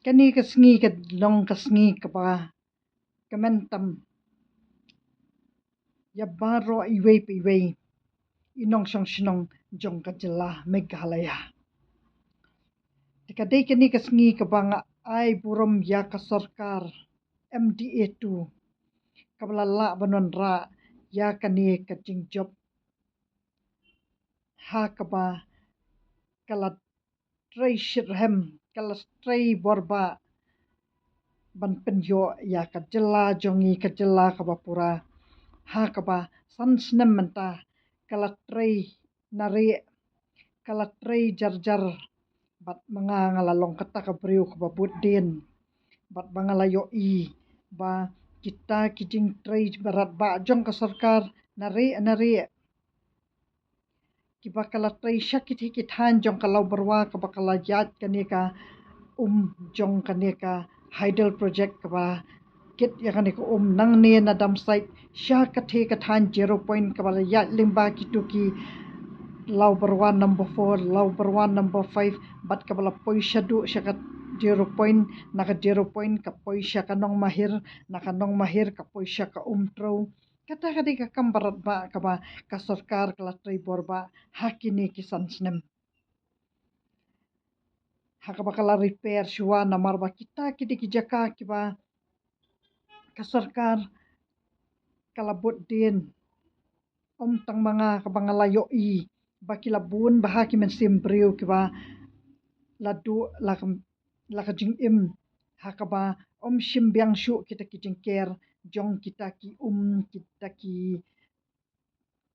Kani kasngi ka long kasngi ka pa kamentam ya baro iwei pe iwei inong song shinong jong ka jela Meghalaya. Tikadai kani kasngi ka banga ai burom ya ka sarkar MDA2 kabalala banon ra ya kani ka jingjob ha ka ba kala tray shirhem kala tray borba ban penyo ya ka jela jongi ka jela ka ba pura ha ka ba san snem menta kala tray nari kala tray jar bat mga ngalalong kata ka briu ka ba budin bat bangala yo I ba kita kijing tray barat ba jong ka sarkar nari kiba kala tray syakit hikit han jong kalau berwa ka ba kala yat kani ka jong kani ka hydel project ka ba kit ya kani ko nang ne na dam site sya ka the ka than 0 point ka ba yat limba kituki lau berwa number 4 lau berwa number 5 bat ka bala poisya du sya ka 0 point naka 0 point ka poisya ka nong mahir naka nong mahir ka poisya ka tro kata kadi ka kambarat ba ka ba ka sarkar kala tray borba hakini kisan snem haka bakala repair shwa na marba kita kidi kijaka kiba ka sarkar kala din tang mga kabangalayo I bakila bun bahaki men simbriu kiba ladu laka jing haka ba shimbyang shu kita kijing ker jong kita ki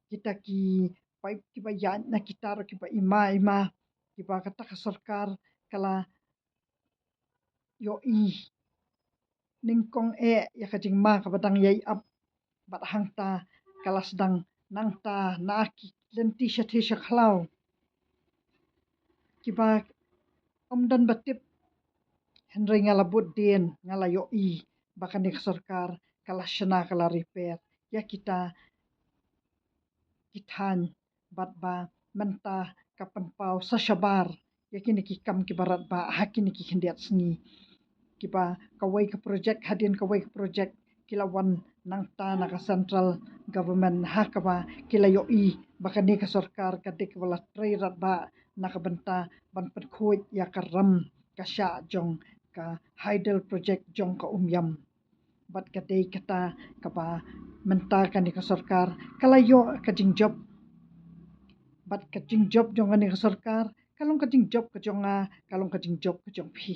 kita ki pipe kiba yan na kita ro kiba ima kiba kata ka sarkar kala yo I ningkong ya kajing ma kabadang yai up bat hangta kala sedang nangta naaki lenti tisha khlau kiba dan batip henry ngala budin ngala yo I bakan ni sarkar kala shana kala repair ya kita kithan bat ba menta kapan pau sa syabar ya kini ki kam ki barat ba hakini ki hendiat sengi kiba kawai ke project hadin kawai ke project kilawan nang ta naka central government hakaba kila yo I baka ni ka sarkar kadik wala trairat ba naka benta ban pedkhuit ya karam ka sya jong ka hydel project jong ka yam bat kadai kata kaba menta ka ni ka sarkar kala yo ka jingjob bat ka jingjob jong ni ka sarkar kalong ka jingjob ka jonga kalong ka jingjob ka jong phi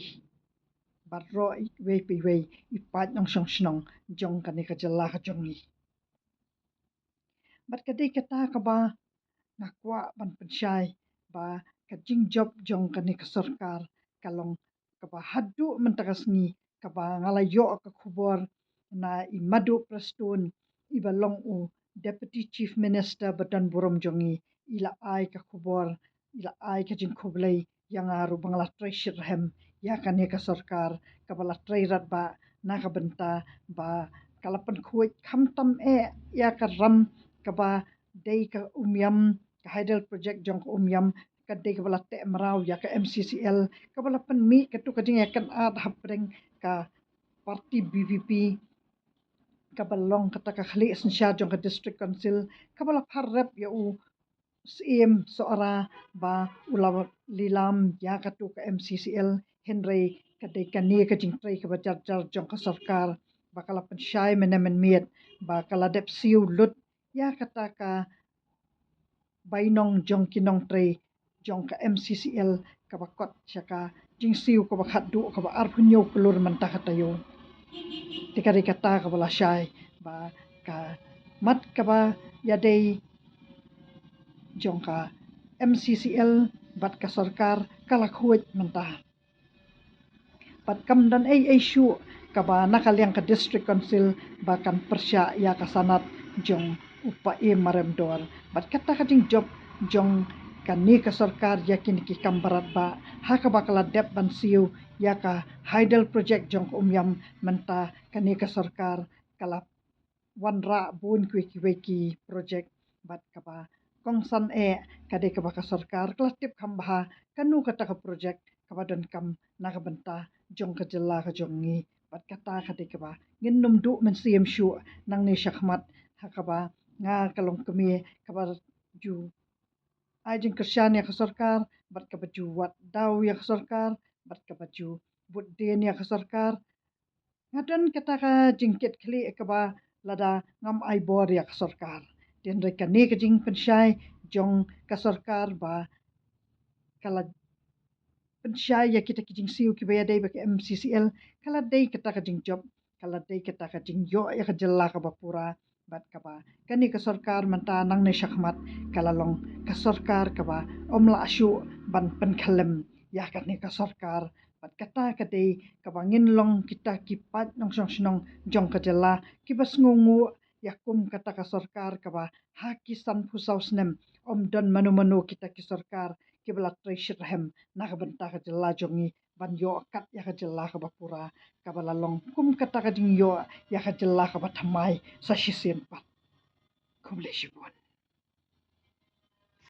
bat ro wei ipat nong song snong jong kani ka jela ka jongi bat kadai kata ka ba nakwa ban pensyai ba ka jing job jong kani ka sarkar kalong ka ba hadu mentakas ni ka ba ngalayo ka khubor na imadu prastun ibalong deputy chief minister badan burom jongi ila ai ka khubor ila ai ka jing khublai yang aru bangla treasure hem ya kani ka sarkar kabala trairat ba naka benta ba kalapan khuit khamtam ya ka ram kaba dei ka umyam ka hydel project jong ka umyam ka dei ka bala te maraw ya ka MCCL kabala pan mi ka tu ka jing yakan ad hapreng ka parti BVP kabalong kata ka khali sensya jong ka district council kabala pharrep ya CM seora ba ulaw lilam ya katu ka MCCL Henry kadai kani ka jingtrai ka bajar jong ka sarkar bakala pensyai menemen miet bakala dep siu lut ya kata ka bainong jong kinong trai jong ka MCCL ka bakot syaka jing siu ka bakhat du ka ba arpunyo kulur menta katayo tikari kata ka bala syai ba ka mat ka ba yadai jong ka MCCL bat ka sarkar kala khuit mentah pat kam dan syu ka ba nakaliang ka district council bakan persya ya ka sanat jong upa maremdor bat kata ka jing job jong kani ka sarkar yakin ki kambarat ba haka bakala dep ban siu ya ka hydel project jong umyam menta kani ka sarkar kala wanra bun ki project bat ka ba kongsan kade ka baka sarkar kala tip kambha kanu kata ka project kabadan kam nakabenta jong kajela ka jongi bat kata kade kaba ngin num du men siem shu nang ne shakmat hakaba nga kalong kami kabar ju ajin kersyaan ya ke sarkar bat kabaju wat daw ya ke sarkar bat kabaju but den ya ke sarkar ngadan kata ka jingkit kli kaba lada ngam ai bor ya ke sarkar den reka ne ka jing pensyai jong ka sarkar ba kala pensyai ya kita kijing siu ki baya dai ba MCCL kala dai kata ka jing job kala dai kata ka jing yo ya ka jella ka bapura bat kaba kani ka sarkar manta nang ne shakmat kala long ka sarkar kaba omla asyu ban pen khalem ya ka ni ka sarkar bat kata ka dai kaba ngin long kita kipat nong song snong jong ka jella ki bas ngungu ya kum kata ka sarkar kaba hakisan pusau snem om don manu manu kita ki sarkar ki bala treasure hem nak benta ka jella jongi ban yo kat ya ka jella ka bapura kabala long kum kata ka jing yo ya ka jella ka bathamai sa shisen pat kumle shibon